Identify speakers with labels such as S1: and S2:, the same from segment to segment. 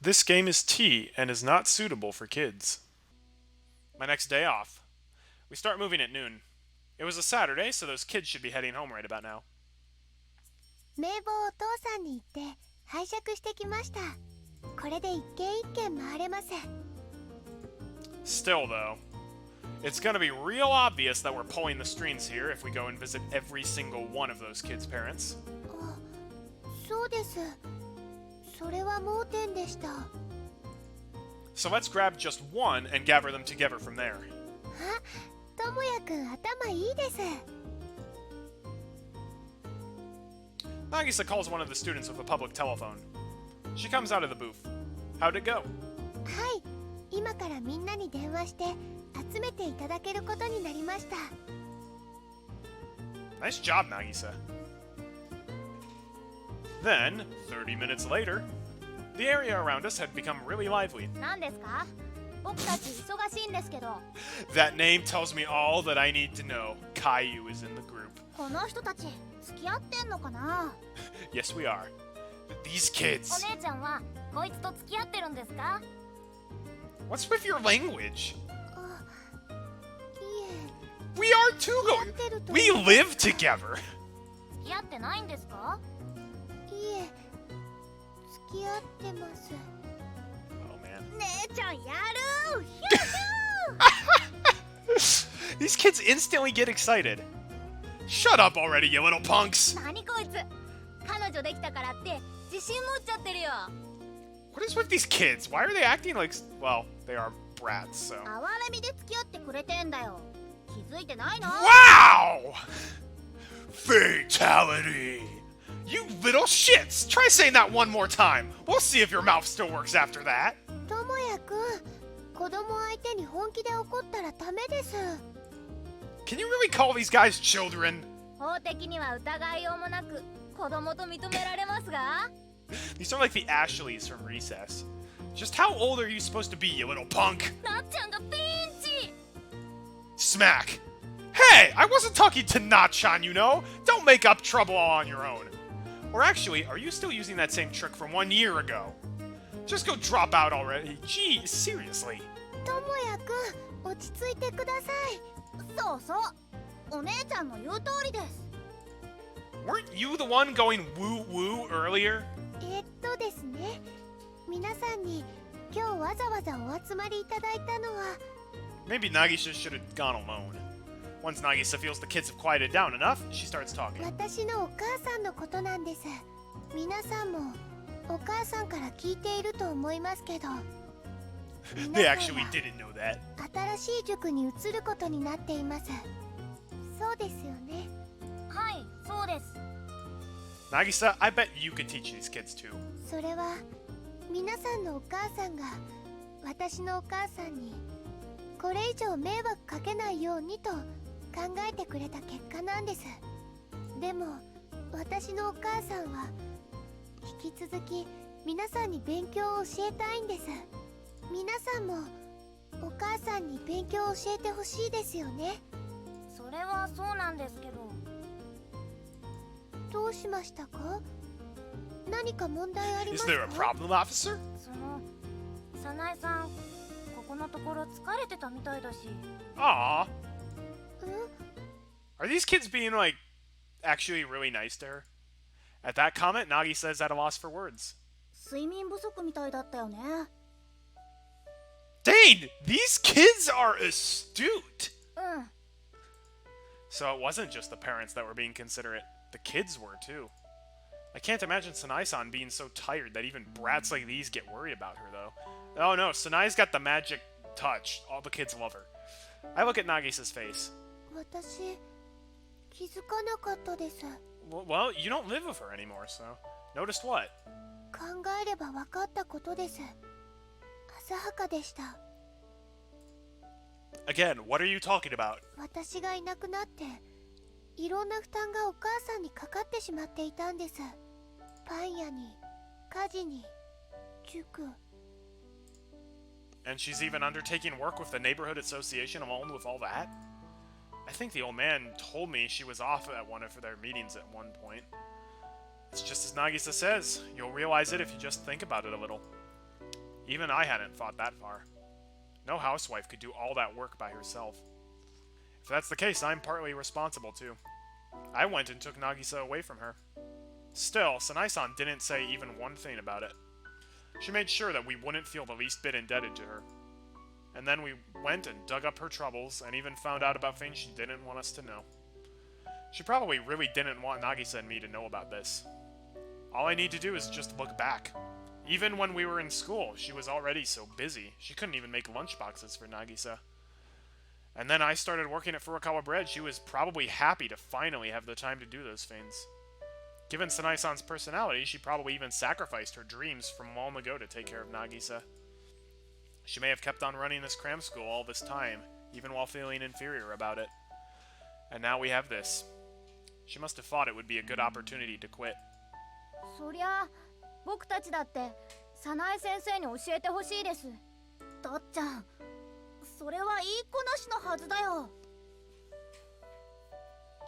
S1: This game is tea and is not suitable for kids. My next day off. We start moving at noon. It was a Saturday, so those kids should be heading home right about now.
S2: 名簿をお父さんに言って拝借してきました。これで一軒一軒回れます。
S1: Still, though, it's gonna be real obvious that we're pulling the strings here if we go and visit every single one of those kids' parents.
S2: あ、そうです。それは盲点でした。
S1: So let's grab just one and gather them together from there.
S2: あ、ともやくん頭いいです。
S1: Nagisa calls one of the students with a public telephone. She comes out of the booth. How'd it go?
S2: はい、今からみんなに電話して集めていただけることになりました。
S1: Nice job, Nagisa. Then, 30 minutes later, the area around us had become really lively.
S2: 何ですか？僕たち忙しいんですけど。
S1: That name tells me all that I need to know. Caillou is in the group.
S2: この人たち付き合ってんのかな？
S1: Yes, we are. These kids.
S2: お姉ちゃんはこいつと付き合ってるんですか？
S1: What's with your language?
S2: あ、いえ。
S1: We are too. We live together.
S2: 付き合ってないんですか？いえ、付き合ってます。
S1: Oh man.
S2: 姉ちゃんやる！
S1: These kids instantly get excited. Shut up already, you little punks.
S2: 何こいつ？彼女できたからって自信持っちゃってるよ。
S1: What is with these kids? Why are they acting like... Well, they are brats, so...
S2: 哀れみで付き合ってくれてんだよ。気づいてないの？
S1: Wow! Fatality! You little shits! Try saying that one more time. We'll see if your mouth still works after that.
S2: ともやくん、子供相手に本気で怒ったらダメです。
S1: Can you really call these guys children?
S2: 法的には疑いようもなく子供と認められますが。
S1: These are like the Ashleys from Recess. Just how old are you supposed to be, you little punk?
S2: なっちゃんがピンチ。
S1: Smack! Hey! I wasn't talking to Nachan, you know! Don't make up trouble all on your own. Or actually, are you still using that same trick from 1 year ago? Just go drop out already. Gee, seriously.
S2: ともやくん、落ち着いてください。そうそう。お姉ちゃんの言う通りです。
S1: Weren't you the one going woo-woo earlier?
S2: ですね。皆さんに今日わざわざお集まりいただいたのは。
S1: Maybe Nagisa should have gone alone. Once Nagisa feels the kids have quieted down enough, she starts talking.
S2: 私のお母さんのことなんです。皆さんもお母さんから聞いていると思いますけど。
S1: They actually didn't know that.
S2: 新しい塾に移ることになっています。そうですよね。はい、そうです。
S1: Nagisa, I bet you could teach these kids too.
S2: それは皆さんのお母さんが私のお母さんにこれ以上迷惑かけないようにと考えてくれた結果なんです。でも私のお母さんは引き続き皆さんに勉強を教えたいんです。皆さんもお母さんに勉強を教えてほしいですよね。それはそうなんですけど。どうしましたか？何か問題ありますか？
S1: Is there a problem, officer?
S2: その、早苗さん、ここのところ疲れてたみたいだし。
S1: Aww. Are these kids being, like, actually really nice to her? At that comment, Nagisa is at a loss for words.
S2: 睡眠不足みたいだったよね。
S1: Dang! These kids are astute!
S2: うん。
S1: So it wasn't just the parents that were being considerate. The kids were, too. I can't imagine Sanai-san being so tired that even brats like these get worried about her, though. Oh no, Sanai's got the magic touch. All the kids love her. I look at Nagisa's face.
S2: 私、気づかなかったです。
S1: Well, you don't live with her anymore, so... Noticed what?
S2: 考えれば分かったことです。浅はかでした。
S1: Again, what are you talking about?
S2: 私がいなくなって、いろんな負担がお母さんにかかってしまっていたんです。パン屋に、家事に、塾。
S1: And she's even undertaking work with the neighborhood association along with all that? I think the old man told me she was off at one of their meetings at one point. It's just as Nagisa says. You'll realize it if you just think about it a little. Even I hadn't thought that far. No housewife could do all that work by herself. If that's the case, I'm partly responsible too. I went and took Nagisa away from her. Still, Sanae-san didn't say even one thing about it. She made sure that we wouldn't feel the least bit indebted to her. And then we went and dug up her troubles, and even found out about things she didn't want us to know. She probably really didn't want Nagisa and me to know about this. All I need to do is just look back. Even when we were in school, she was already so busy, she couldn't even make lunchboxes for Nagisa. And then I started working at Furukawa Bread, she was probably happy to finally have the time to do those things. Given Sanae-san's personality, she probably even sacrificed her dreams from long ago to take care of Nagisa. She may have kept on running this cram school all this time, even while feeling inferior about it. And now we have this. She must have thought it would be a good opportunity to quit.
S2: そりゃ、僕たちだって早苗先生に教えてほしいです。たっちゃん、それはいい子なしのはずだよ。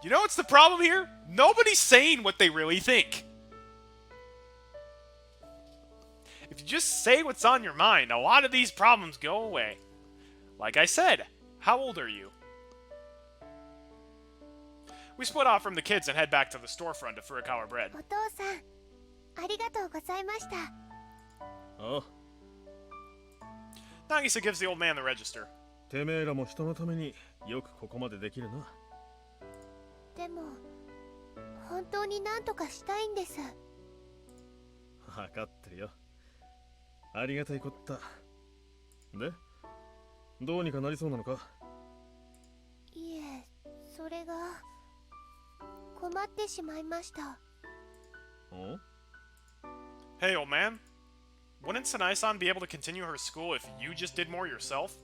S1: You know what's the problem here? Nobody's saying what they really think. If you just say what's on your mind, a lot of these problems go away. Like I said, how old are you? We split off from the kids and head back to the storefront of Furukawa Bread.
S2: お父さん、ありがとうございました。
S3: ああ、
S1: Nagisa gives the old man the register.
S3: てめえらも人のためによくここまでできるな。
S2: でも、本当に何とかしたいんです。
S3: わかってるよ。ありがたいこった。で、どうにかなりそうなのか？
S2: いえ、それが困ってしまいました。
S3: お？
S1: Hey, old man. Wouldn't Sanae-san be able to continue her school if you just did more yourself?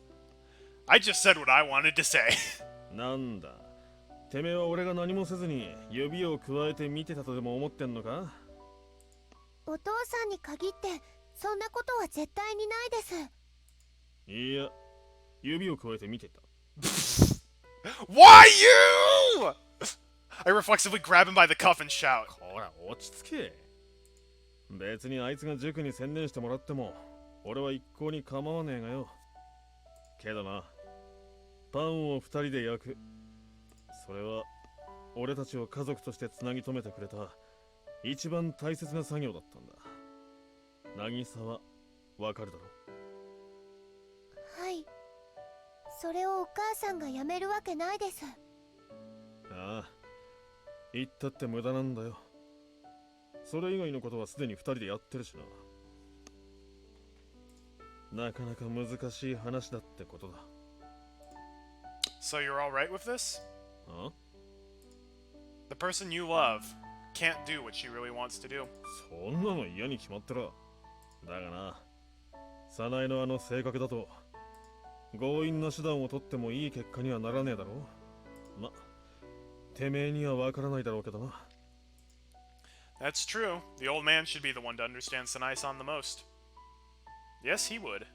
S1: I just said what I wanted to say.
S3: なんだ。てめえは俺が何もせずに指をくわえて見てたとでも思ってんのか？
S2: お父さんに限ってそんなことは絶対にないです。
S3: いや、指をくわえて見てた。
S1: Why you? I reflexively grab him by the cuff and shout.
S3: こら、落ち着け。別にあいつが塾に専念してもらっても俺は一向に構わねえがよ。けどな、パンを二人で焼く。それは俺たちを家族としてつなぎ止めてくれた一番大切な作業だったんだ。渚はわかるだろ？
S2: はい。それをお母さんがやめるわけないです。
S3: ああ、言ったって無駄なんだよ。それ以外のことはすでに二人でやってるしな。なかなか難しい話だってことだ。
S1: So you're alright with this?
S3: Huh?
S1: The person you love can't do what she really wants to do.
S3: そんなの嫌に決まってら。だがな、早苗のあの性格だと強引な手段を取ってもいい結果にはならねえだろう。ま、てめえにはわからないだろうけどな。
S1: That's true. The old man should be the one to understand Sanae-san the most. Yes, he would.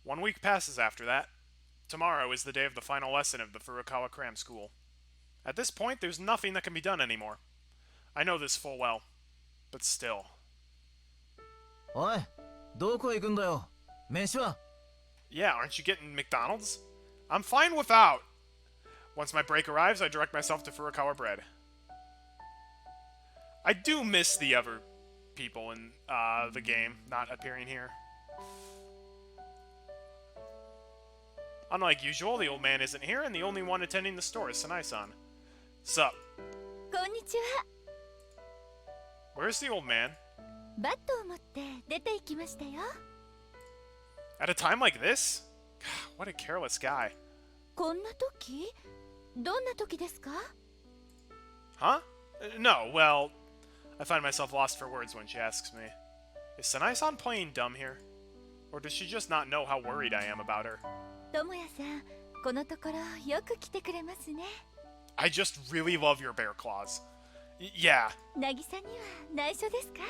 S1: 1 week passes after that. Tomorrow is the day of the final lesson of the Furukawa Cram School. At this point, there's nothing that can be done anymore. I know this full well, but still.
S4: おい、どこ行くんだよ。飯は？
S1: Yeah, aren't you getting McDonald's? I'm fine without. Once my break arrives, I direct myself to Furukawa Bread. I do miss the other people in the game not appearing here. Unlike usual, the old man isn't here, and the only one attending the store is Sanae-san. Sup?
S2: こんにちは。
S1: Where's the old man?
S2: バットを持って出て行きましたよ。
S1: At a time like this? What a careless guy.
S2: こんな時？どんな時ですか？
S1: Huh? No, well, I find myself lost for words when she asks me. Is Sanae-san playing dumb here? Or does she just not know how worried I am about her?
S2: ともやさん、このところよく来てくれますね。
S1: I just really love your bear claws. Yeah.
S2: 渚には内緒ですか？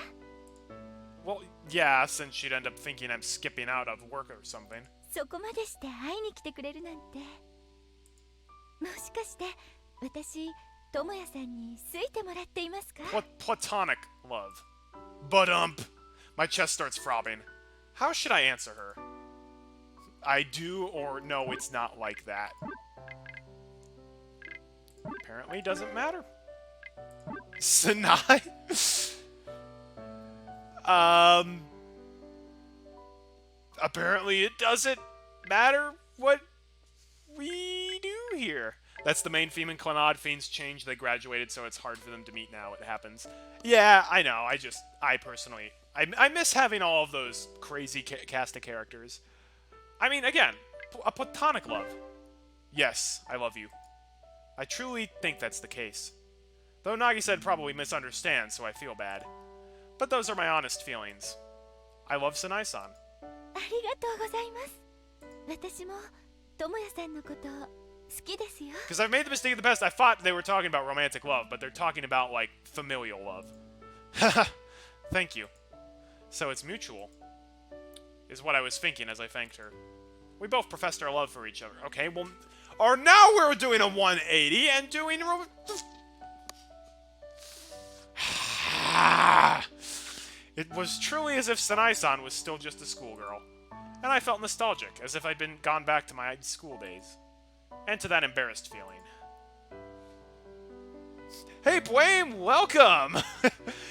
S1: Well, yeah, since she'd end up thinking I'm skipping out of work or something.
S2: そこまでして会いに来てくれるなんて。もしかして私、ともやさんに好いてもらっていますか？
S1: Platonic love. But My chest starts throbbing. How should I answer her? I do, or no, it's not like that. Apparently doesn't matter. Sanai? Apparently it doesn't matter what we do here. That's the main theme in CLANNAD. Fiends changed, they graduated, so it's hard for them to meet now. It happens. Yeah, I know. I personally... I miss having all of those crazy cast of characters. I mean, again, a platonic love. Yes, I love you. I truly think that's the case. Though Nagi said probably misunderstands, so I feel bad. But those are my honest feelings. I love Sanai-san.
S2: ありがとうございます。私も智也さんのこと好きですよ。
S1: Because I've made the mistake in the past, I thought they were talking about romantic love, but they're talking about, like, familial love. Thank you. So it's mutual, is what I was thinking as I thanked her. We both professed our love for each other. Okay, well, or now we're doing a 180 and doing... It was truly as if Sanai-san was still just a schoolgirl, and I felt nostalgic, as if I'd gone back to my school days, and to that embarrassed feeling. Hey, Blame, welcome!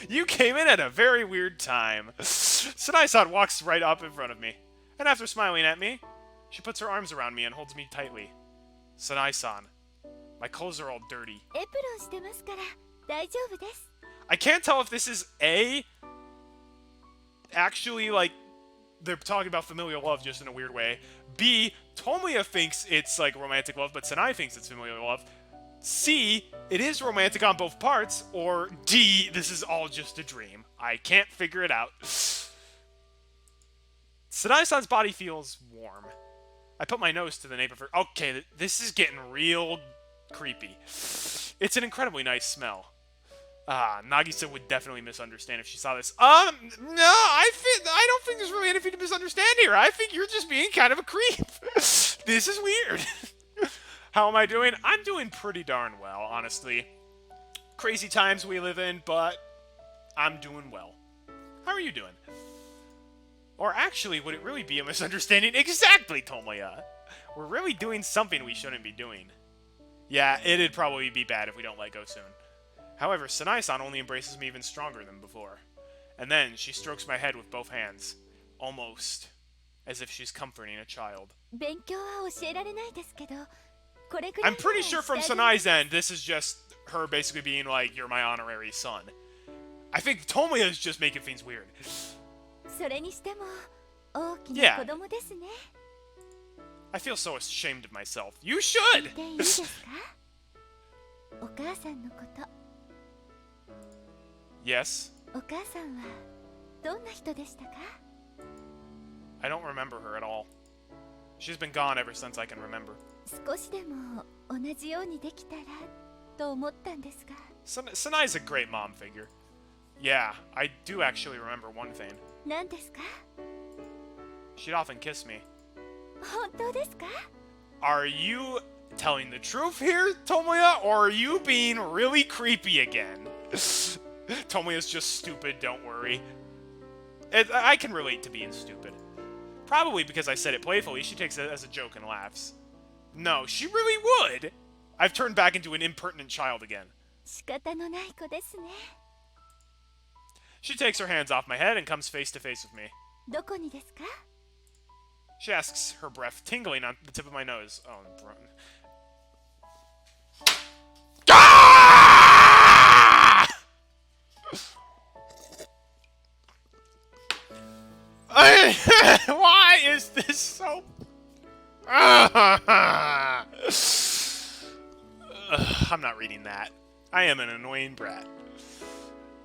S1: You came in at a very weird time. Sanai-san walks right up in front of me, and after smiling at me, she puts her arms around me and holds me tightly. Sanai-san, my clothes are all dirty.
S2: エプロンしてますから大丈夫です。
S1: I can't tell if this is A, actually, like, they're talking about familial love just in a weird way. B, Tomoya thinks it's, like, romantic love, but Sanai thinks it's familial love. C, it is romantic on both parts. Or D, this is all just a dream. I can't figure it out. Sanai-san's body feels warm. I put my nose to the nape of her... Okay, this is getting real creepy. It's an incredibly nice smell. Nagisa would definitely misunderstand if she saw this. No, I don't think there's really anything to misunderstand here. I think you're just being kind of a creep. This is weird. How am I doing? I'm doing pretty darn well, honestly. Crazy times we live in, but I'm doing well. How are you doing? Or actually, would it really be a misunderstanding? Exactly, Tomoya. We're really doing something we shouldn't be doing. Yeah, it'd probably be bad if we don't let go soon. However, Sanai-san only embraces me even stronger than before. And then she strokes my head with both hands. Almost. As if she's comforting a child.
S2: 勉強は教えられないですけど、これくらい
S1: I'm pretty sure from Sanai's end, this is just her basically being like, you're my honorary son. I think Tomoya is just making things weird.
S2: それにしても大き
S1: Yeah.
S2: な子供ですね。
S1: I feel so ashamed of myself. You should!
S2: 聞いていいですか？お母さんのこと。
S1: Yes?
S2: お母さんはどんな人でしたか？
S1: I don't remember her at all. She's been gone ever since I can remember.
S2: 少しでも同じようにできたらと思ったんですが。
S1: Sanai's a great mom figure. Yeah, I do actually remember one thing.
S2: 何ですか？
S1: She'd often kiss me.
S2: 本当ですか？
S1: Are you telling the truth here, Tomoya, or are you being really creepy again? Tomoya's just stupid, don't worry. I can relate to being stupid. Probably because I said it playfully, she takes it as a joke and laughs. No, she really would! I've turned back into an impertinent child again.
S2: 仕方のない子ですね。
S1: She takes her hands off my head and comes face to face with me.
S2: どこにですか？
S1: She asks, her breath tingling on the tip of my nose. Oh, ah! Why is this so... I'm not reading that. I am an annoying brat.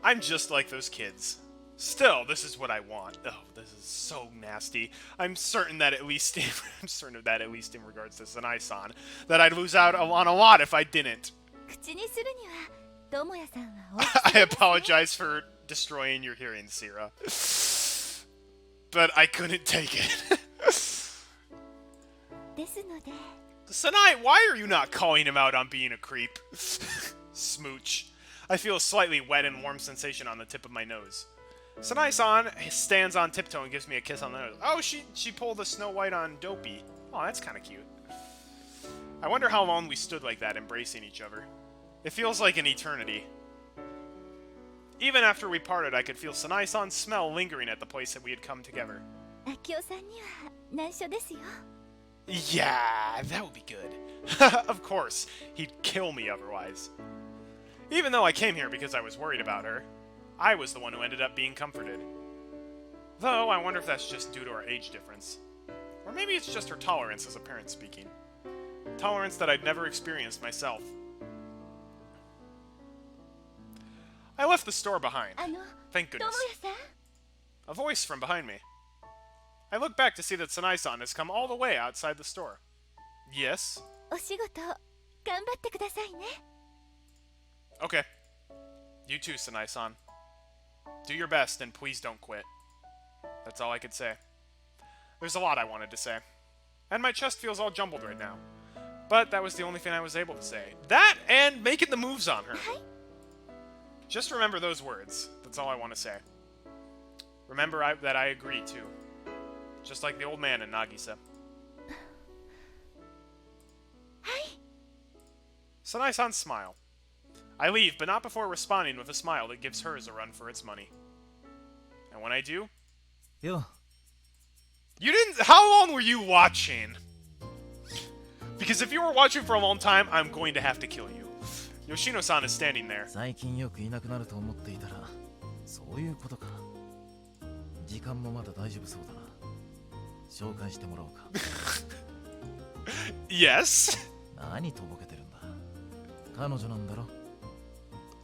S1: I'm just like those kids. Still, this is what I want. Oh, this is so nasty. I'm certain that at least in regards to Sanai-san, that I'd lose out on a lot if I didn't.
S2: 口にするには智也さんは大きすぎ
S1: I
S2: ますね
S1: apologize for destroying your hearing, Sierra. But I couldn't take it.
S2: ですので
S1: Sanai, why are you not calling him out on being a creep? Smooch. I feel a slightly wet and warm sensation on the tip of my nose. Sanae-san stands on tiptoe and gives me a kiss on the nose. Oh, she pulled a Snow White on Dopey. Oh, that's kind of cute. I wonder how long we stood like that, embracing each other. It feels like an eternity. Even after we parted, I could feel Sanae-san's smell lingering at the place that we had come together.
S2: 明夫さんには内緒ですよ。
S1: Yeah, that would be good. Of course, he'd kill me otherwise. Even though I came here because I was worried about her, I was the one who ended up being comforted. Though, I wonder if that's just due to our age difference. Or maybe it's just her tolerance as a parent speaking. Tolerance that I'd never experienced myself. I left the store behind. Thank goodness.
S2: 智也さん
S1: A voice from behind me. I look back to see that Sanae-san has come all the way outside the store. Yes?
S2: お仕事頑張ってくださいね。
S1: Okay. You too, Sanae-san. Do your best and please don't quit. That's all I could say. There's a lot I wanted to say. And my chest feels all jumbled right now. But that was the only thing I was able to say. That and making the moves on her. Just remember those words. That's all I want to say. Remember that I agree, too. Just like the old man in Nagisa. Sanae-san smile. I leave, but not before responding with a smile that gives hers a run for its money. And when I do...
S4: Yo.
S1: You didn't... How long were you watching? Because if you were watching for a long time, I'm going to have to kill you. Yoshino-san is standing there.
S4: 最近よくいなくなると思っていたら、そういうことか。時間もまだ大丈夫そうだな。紹介してもらおうか。
S1: Yes?
S4: 何とぼけてるんだ。彼女なんだろ。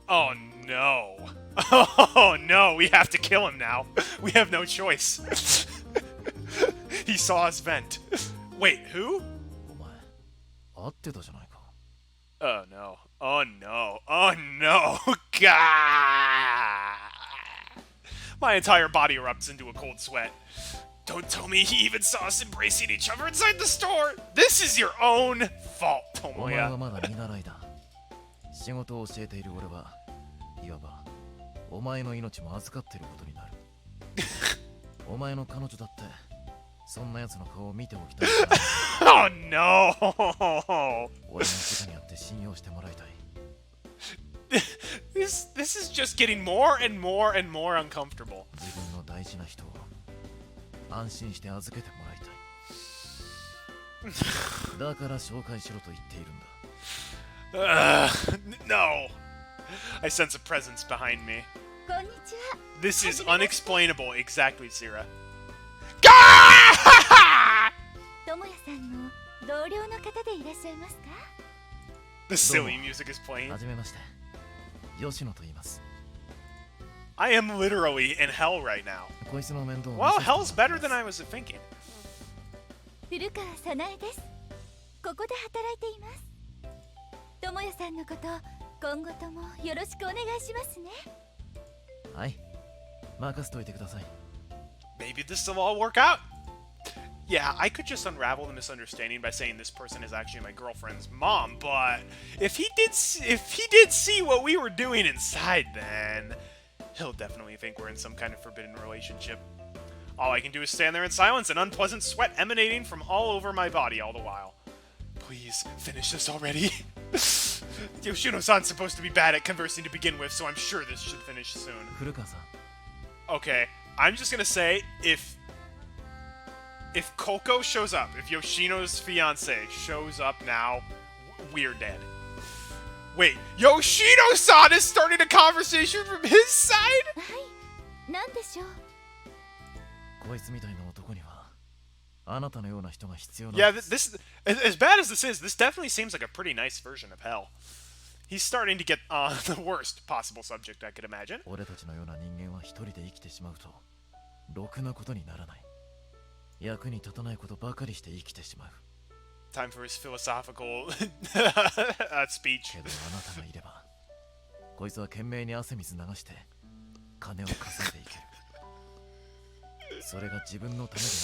S1: Oh no. Oh no, we have to kill him now. We have no choice. He saw us vent. Wait, who?
S4: お前、会ってたじゃないか。
S1: Oh no. Oh no. Oh no. God. My entire body erupts into a cold sweat. Don't tell me he even saw us embracing each other inside the store. This is your own fault,
S4: お前は
S1: Tomoya.
S4: まだ見習いだ。仕事を教えている俺は、いわば、お前の命も預かっていることになる。お前の彼女だって、そんな奴の顔を見ておきたい。
S1: Oh no.
S4: 俺の部下にあって信用してもらいたい。
S1: This is just getting more and more and more uncomfortable.
S4: 自分の大事な人を安心して預けてもらいたい。だから紹介しろと言っているんだ。
S1: No. I sense a presence behind me.
S2: こんにちは。
S1: This is unexplainable. Exactly, Sira.
S2: 智也さんの同僚の方でいらっしゃいますか？
S1: The silly music is playing.
S4: はじめまして。吉野と言います。
S1: I am literally in hell right now.
S4: こいつの面倒を見
S1: Well,
S4: させてもら
S1: hell's
S4: ってま
S1: better
S4: す
S1: than I was thinking.
S2: 古川早苗です。ここで働いています。智也さんのこと、今後ともよろしくお願いしますね。
S4: はい。任せといてください。
S1: Maybe this will all work out. Yeah, I could just unravel the misunderstanding by saying this person is actually my girlfriend's mom, but if he did see what we were doing inside, then he'll definitely think we're in some kind of forbidden relationship. All I can do is stand there in silence, an unpleasant sweat emanating from all over my body all the while. Please, finish this already. Yoshino-san's supposed to be bad at conversing to begin with, so I'm sure this should finish soon.
S4: 古川さん。
S1: Okay, I'm just gonna say, if Koko shows up, if Yoshino's fiance shows up now, we're dead. Wait, Yoshino-san is starting a conversation from his side?
S2: はい、なんでしょう。
S4: こいつみたいな男には、あなたのような人が必要な
S1: Yeah,
S4: んです。
S1: this as bad as this is, this definitely seems like a pretty nice version of hell. He's starting to get on the worst possible subject I could imagine.
S4: 俺たちのような人間は一人で生きてしまうと、ろくなことにならない。役に立たないことばかりして生きてしまう。
S1: Time for his philosophical speech.
S4: けどあなたがいれば、こいつは懸命に汗水流して金を稼いでいける。それが自分のためであって、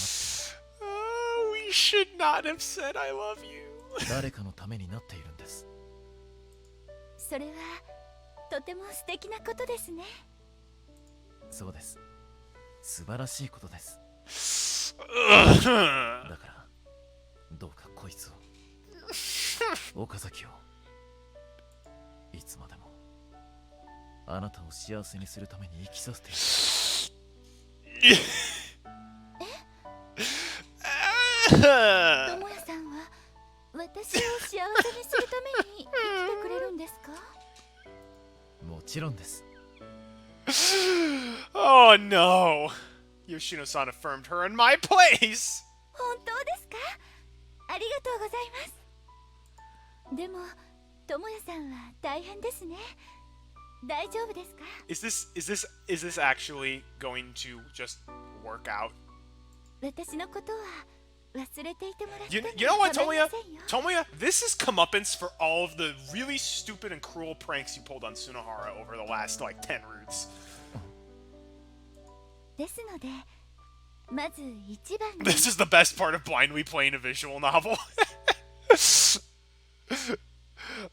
S1: Oh, we should not have said I love you.
S4: 誰かのためになっているんです。
S2: それはとても素敵なことですね。
S4: そうです。素晴らしいことです。
S1: Ugh.
S4: だからどうかこいつを岡崎をいつまでもあなたを幸せにするために生きさせている。
S2: 智也さんは私を幸せにするために生きてくれるんですか？
S4: もちろんです。
S1: Oh no! Yoshino-san affirmed her in my place!
S2: 本当ですか？ありがとうございます。でも智也さんは大変ですね。大丈夫ですか？
S1: Is this actually going to just work out?
S2: 私のことは忘れていてもらっても
S1: You know what,
S2: 構いま
S1: Tomoya?
S2: せんよ。
S1: Tomoya, this is comeuppance for all of the really stupid and cruel pranks you pulled on Tsunohara over the last, like, 10 routes.
S2: ですのでまず一番に
S1: This is the best part of blindly playing a visual novel.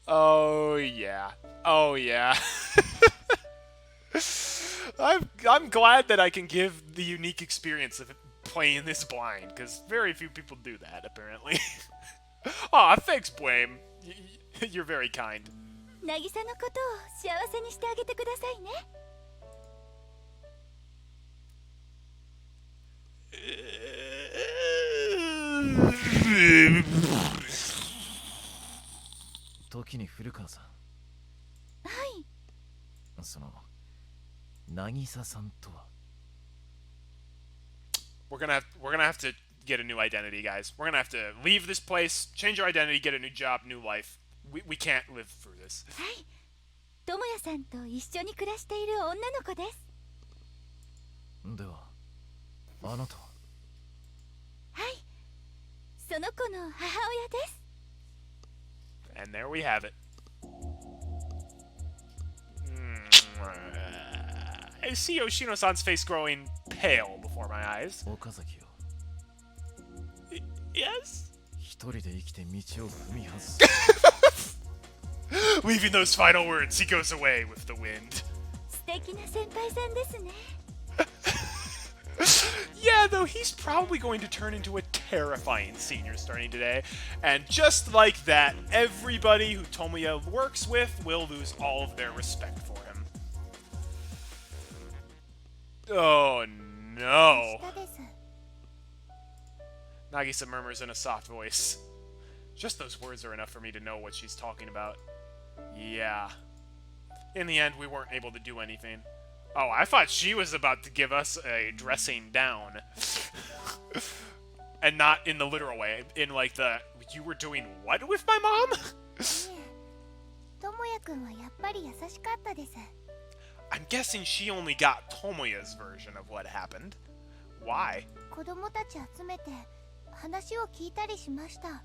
S1: Oh, yeah. Oh, yeah. I'm glad that I can give the unique experience of playing this blind, because very few people do that, apparently. Aw, thanks, Blame. You're very kind.
S2: 渚のことを幸せにしてあげてくださいね。
S4: 時に古川さん、
S2: はい。
S4: その渚さんとは。
S1: We're gonna have to get a new identity, guys. We're gonna have to leave this place, change our identity, get a new job, new life. We can't live through this.
S2: はい。智也さんと一緒に暮らしている女の子です。
S4: ではあなたは。
S2: はい。その子の母親です。
S1: And there we have it. I see Yoshino-san's face growing pale before my eyes.
S4: 岡崎を
S1: Yes?
S4: 一人で生きて道を踏み外す。
S1: Leaving those final words, he goes away with the wind.
S2: 素敵な先輩さんですね。
S1: Yeah, though he's probably going to turn into a terrifying senior starting today. And just like that, everybody who Tomoya works with will lose all of their respect for him. Oh no.
S2: 下です。
S1: Nagisa murmurs in a soft voice. Just those words are enough for me to know what she's talking about. Yeah. In the end, we weren't able to do anything. Oh, I thought she was about to give us a dressing down. And not in the literal way. In like the, you were doing what with my mom?
S2: 智也くんはやっぱり優しかったです。
S1: I'm guessing she only got Tomoya's version of what happened. Why?
S2: 子供たち集めて話を聞いたりしました。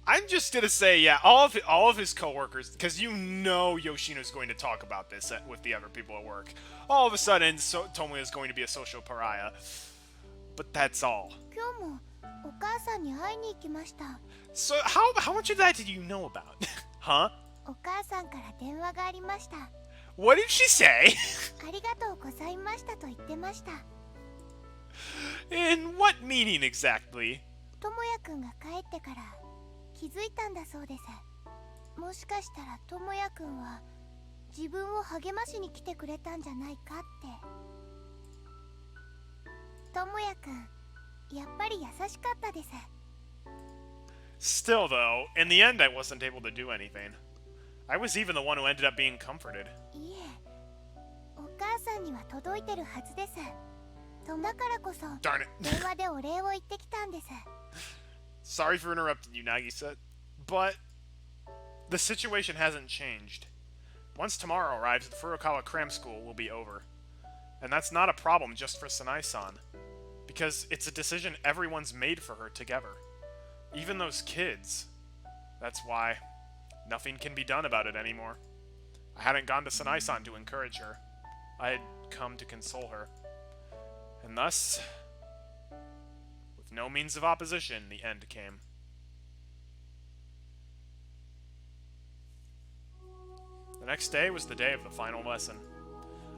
S1: I'm just gonna say, yeah, all of his coworkers, because you know Yoshino's going to talk about this with the other people at work. All of a sudden, Tomoya's going to be a social pariah. But that's all.
S2: 今日もお母さんに会いに行きました。
S1: So how much of that did you know about? Huh?
S2: お母さんから電話がありました。
S1: What did she say?
S2: ありがとうございましたと言ってました。
S1: In what meaning exactly?
S2: 智也くんが帰ってから気づいたんだそうです。もしかしたら智也くんは自分を励ましに来てくれたんじゃないかって。智也くん、やっぱり優しかったです。
S1: Still, though, in the end, I wasn't able to do anything. I was even the one who ended up being comforted.
S2: いえ、お母さんには届いてるはずです。だからこそ
S1: Darn it.
S2: 電話でお礼を言ってきたんです。
S1: Sorry for interrupting you, Nagisa, but the situation hasn't changed. Once tomorrow arrives, the Furukawa cram school will be over. And that's not a problem just for Sanai-san, because it's a decision everyone's made for her together. Even those kids. That's why nothing can be done about it anymore. I hadn't gone to Sanai-san to encourage her. I had come to console her. And thus, with no means of opposition, the end came. The next day was the day of the final lesson.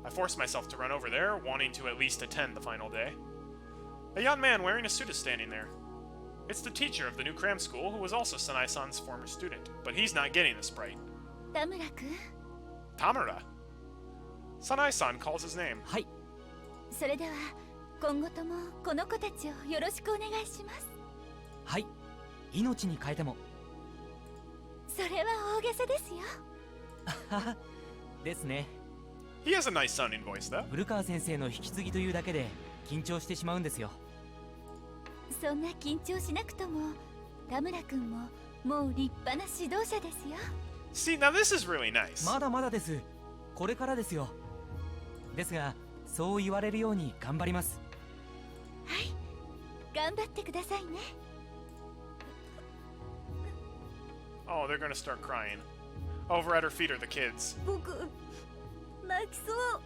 S1: I forced myself to run over there, wanting to at least attend the final day. A young man wearing a suit is standing there. It's the teacher of the new cram school, who was also Sanai-san's former student, but he's not getting the sprite.
S2: 田村君
S1: Tamura. Sanai-san calls his name.
S5: はい。
S2: それでは今後ともこの子たちをよろしくお願いします。
S5: はい。命に変えても。
S2: それは大げさですよ。
S5: ですね。
S1: He has a nice sounding voice, though.
S5: 古川先生の引き継ぎというだけで緊張してしまうんですよ。
S2: そんな緊張しなくとも田村君ももう立派な指導者ですよ。
S1: See, now this is really nice.
S5: まだまだです。これからですよ。ですが、そう言われるように頑張ります。
S2: はい、頑張ってくださいね。
S1: Oh, they're gonna start crying. Over at her feet are the kids.
S2: 僕泣きそう。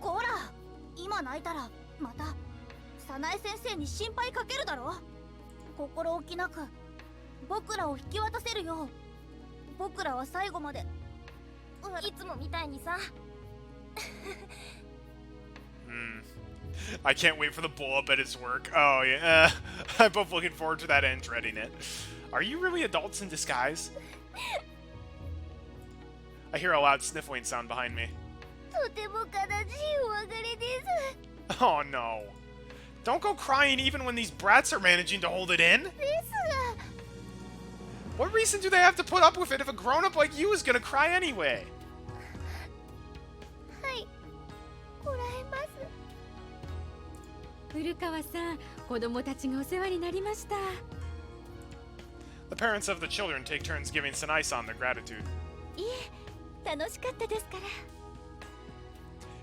S2: こら、今泣いたらまた早苗先生に心配かけるだろ。心置きなく僕らを引き渡せるよう。僕らは最後までいつもみたいにさ。
S1: I can't wait for the blow up at his work. Oh, yeah. I'm both looking forward to that and dreading it. Are you really adults in disguise? I hear a loud sniffling sound behind me.
S2: とても悲しいお別れです。
S1: Oh, no. Don't go crying even when these brats are managing to hold it in.
S2: ですが
S1: What reason do they have to put up with it if a grown-up like you is gonna cry anyway?
S2: はい、こらえます。
S6: 古川さん、子供たちがお世話になりました。
S1: The parents of the children take turns giving Sanai-san their gratitude.
S2: いえ、楽しかったですから。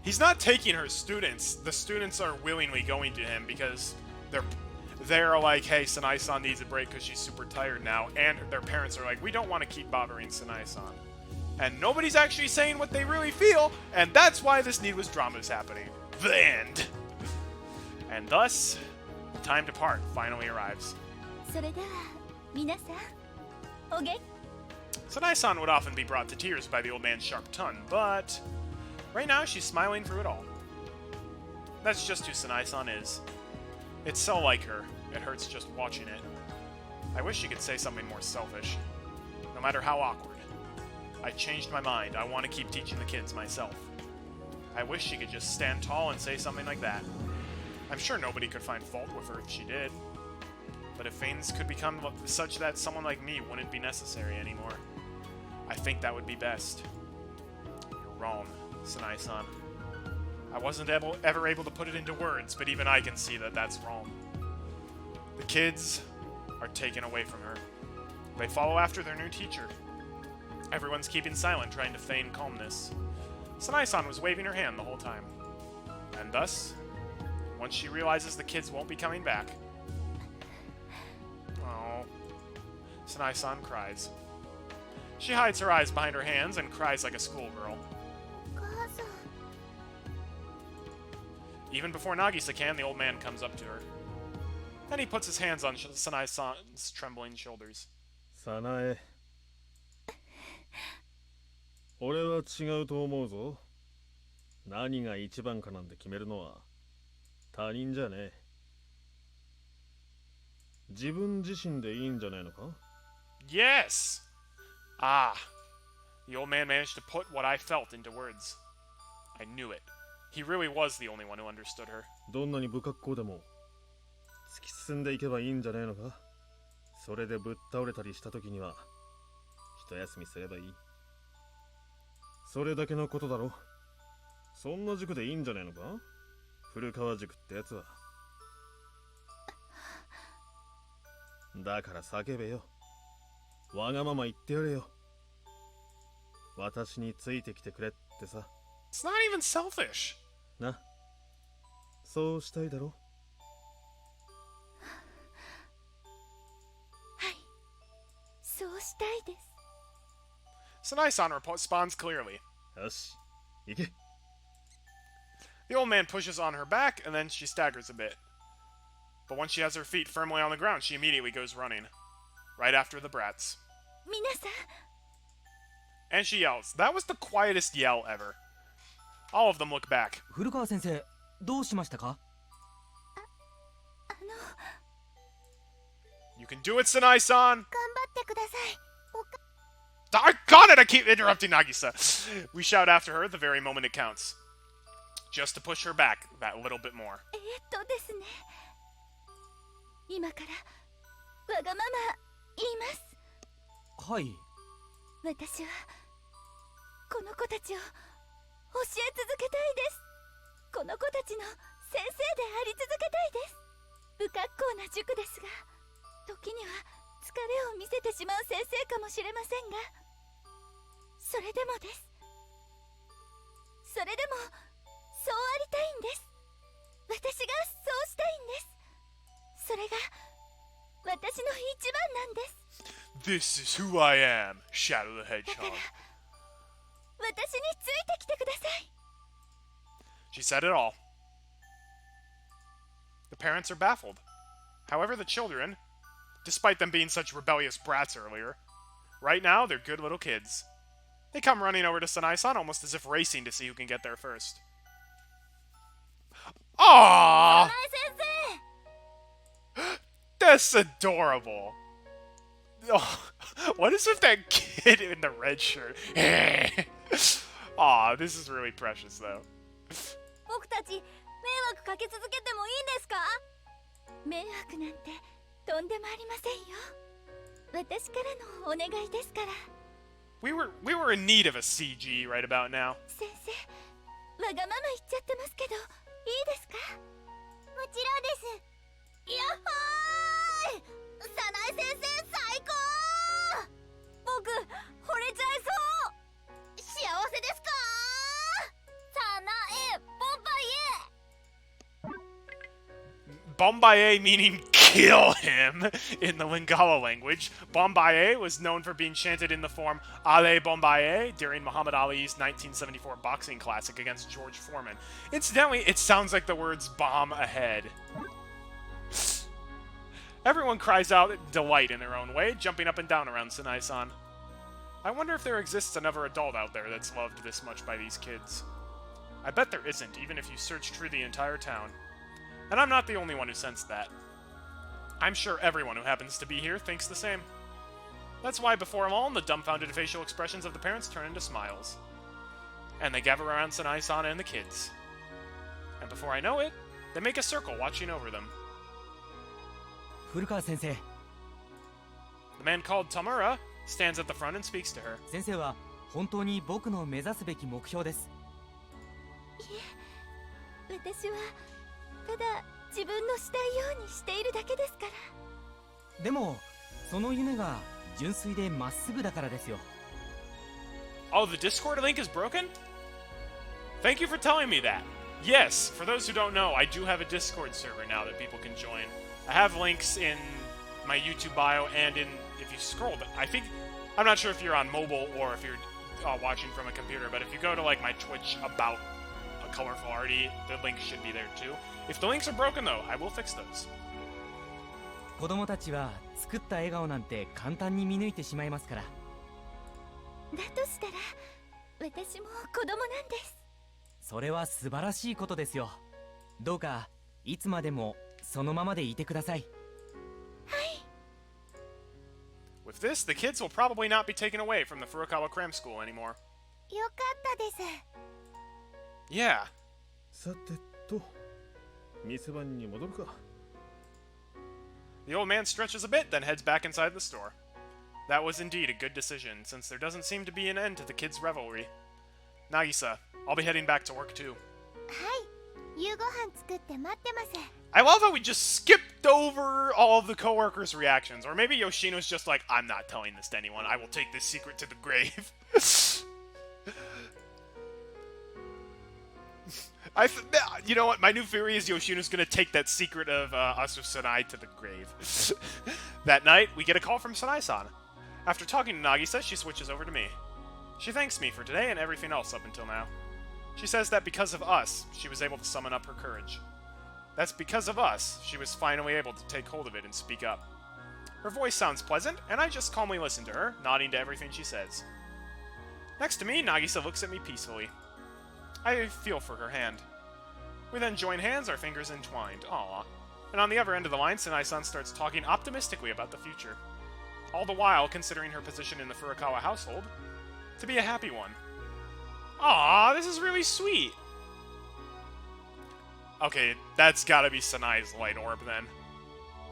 S1: He's not taking her students. The students are willingly going to him because they're like, hey, Sanai-san needs a break because she's super tired now. And their parents are like, we don't want to keep bothering Sanai-san. And nobody's actually saying what they really feel, and that's why this needless drama is happening. The end. And thus, the time to part finally arrives.
S2: それでは皆さん、お元気。
S1: Sanai-san would often be brought to tears by the old man's sharp tongue, but right now she's smiling through it all. That's just who Sanai-san is. It's so like her, it hurts just watching it. I wish she could say something more selfish. No matter how awkward. I changed my mind, I want to keep teaching the kids myself. I wish she could just stand tall and say something like that. I'm sure nobody could find fault with her if she did. But if things could become such that someone like me wouldn't be necessary anymore, I think that would be best. You're wrong, Sanai-san. I wasn't ever able to put it into words, but even I can see that that's wrong. The kids are taken away from her. They follow after their new teacher. Everyone's keeping silent, trying to feign calmness. Sanai-san was waving her hand the whole time. And thus, once she realizes the kids won't be coming back... Oh. Sanai-san cries. She hides her eyes behind her hands and cries like a schoolgirl.
S2: お母さん。
S1: Even before Nagisa can, the old man comes up to her. Then he puts his hands on Sanai-san's trembling shoulders.
S3: 早苗俺は違うと思うぞ。何が一番かなんて決めるのは他人じゃねえ。自分自身でいいんじゃねえのか？
S1: Yes! Ah. The old man managed to put what I felt into words. I knew it. He really was the only one who understood her.
S3: どんなに不格好でも突き進んでいけばいいんじゃねえのか？それでぶっ倒れたりした時には一休みすればいい。それだけのことだろ。そんな塾でいいんじゃねえのか？古川塾ってやつは。だから叫べよ。わがまま言ってやれよ。私についてきてくれってさ。
S1: It's not even selfish.
S3: な、そうしたいだろ。
S2: はい、そうしたいです。
S1: Sanai-san responds clearly.
S3: よし、行け。
S1: The old man pushes on her back, and then she staggers a bit. But once she has her feet firmly on the ground, she immediately goes running. Right after the brats.
S2: 皆さん、
S1: And she yells. That was the quietest yell ever. All of them look back.
S5: 古川先生、どうしましたか？
S1: You can do it, Sanai-san!
S2: 頑張ってください。
S1: Doggone it, I keep interrupting Nagisa. We shout after her the very moment it counts. Just to push her back that little bit more.
S2: ですね。今からわがまま言います。
S5: はい。
S2: 私はこの子たちを教え続けたいです。この子たちの先生であり続けたいです。不格好な塾ですが、時には疲れを見せてしまう先生かもしれませんが、それでもです。それでもそうありたいんです。私がそうしたいんです。それが私の一番なんです。
S1: This is who I am, Shadow the
S2: だから
S1: Hedgehog.
S2: 私についてきてください。
S1: She said it all. The parents are baffled. However, the children, despite them being such rebellious brats earlier, right now they're good little kids. They come running over to Sanai-san almost as if racing to see who can get there first. Aww!
S2: 先
S1: That's adorable. Oh, what is with that kid in the red shirt? Aw, this is really precious, though.
S2: 生、僕たち迷惑かけ続けてもいいんですか？迷惑なんてとんでもありませんよ。私からのお願いですから。
S1: We were in need of a CG right about now.
S2: 先生、わがまま言っちゃってますけど、いいですか？もちろんです。やっほーい！早苗先生最高！僕、惚れちゃいそう！幸せですか？早苗、ボンバイエ！
S1: Bombaye meaning kill him in the Lingala language. Bombaye was known for being chanted in the form Ale Bombaye during Muhammad Ali's 1974 boxing classic against George Foreman. Incidentally, it sounds like the words bomb ahead. Everyone cries out delight in their own way, jumping up and down around Sanai-san. I wonder if there exists another adult out there that's loved this much by these kids. I bet there isn't, even if you search through the entire town. And I'm not the only one who sensed that. I'm sure everyone who happens to be here thinks the same. That's why before them all, the dumbfounded facial expressions of the parents turn into smiles. And they gather around Sanai-san and the kids. And before I know it, they make a circle watching over them.
S5: 古川先生、
S1: The man called Tamura stands at the front and speaks to her.
S5: 先生は本当に僕の目指すべき目標です。
S2: 私はただ自分のしたいようにしているだけですから。
S5: でも、その夢が純粋でまっすぐだからですよ。
S1: Oh, the Discord link is broken? Thank you for telling me that. Yes, for those who don't know, I do have a Discord server now that people can join. I have links in my YouTube bio and in, if you scroll, I think, I'm not sure if you're on mobile or if you're watching from a computer, but if you go to like my Twitch about a colorful arty, the link should be there too. If the links are broken though, I will fix those.
S5: 子供たちは作った笑顔なんて簡単に見抜いてしまいますから。
S2: だとしたら私も子供なんです。
S5: それは素晴らしいことですよ。どうかいつまでもそのままでいてください。
S2: はい。
S1: With this, the kids will probably not be taken away from the Furukawa Cram School anymore.
S2: よかったです。
S1: Yeah.
S3: さてと、店番に戻るか。
S1: The old man stretches a bit, then heads back inside the store. That was indeed a good decision, since there doesn't seem to be an end to the kids' revelry. Nagisa, I'll be heading back to work too.
S2: はい。夕ご飯作って待ってます。
S1: I love how we just skipped over all of the coworkers' reactions. Or maybe Yoshino's just like, I'm not telling this to anyone. I will take this secret to the grave. You know what? My new theory is Yoshino's gonna take that secret of Asu Sanai to the grave. That night, we get a call from Sanai-san. After talking to Nagisa, she switches over to me. She thanks me for today and everything else up until now. She says that because of us, she was able to summon up her courage. That's because of us, she was finally able to take hold of it and speak up. Her voice sounds pleasant, and I just calmly listen to her, nodding to everything she says. Next to me, Nagisa looks at me peacefully. I feel for her hand. We then join hands, our fingers entwined. Aww. And on the other end of the line, Sanai-san starts talking optimistically about the future. All the while considering her position in the Furukawa household to be a happy one. Aww, this is really sweet. Okay, that's gotta be Sanai's light orb then.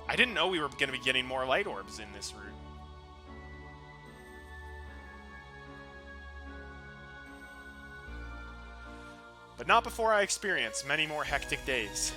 S1: I didn't know we were gonna be getting more light orbs in this route. But not before I experience many more hectic days.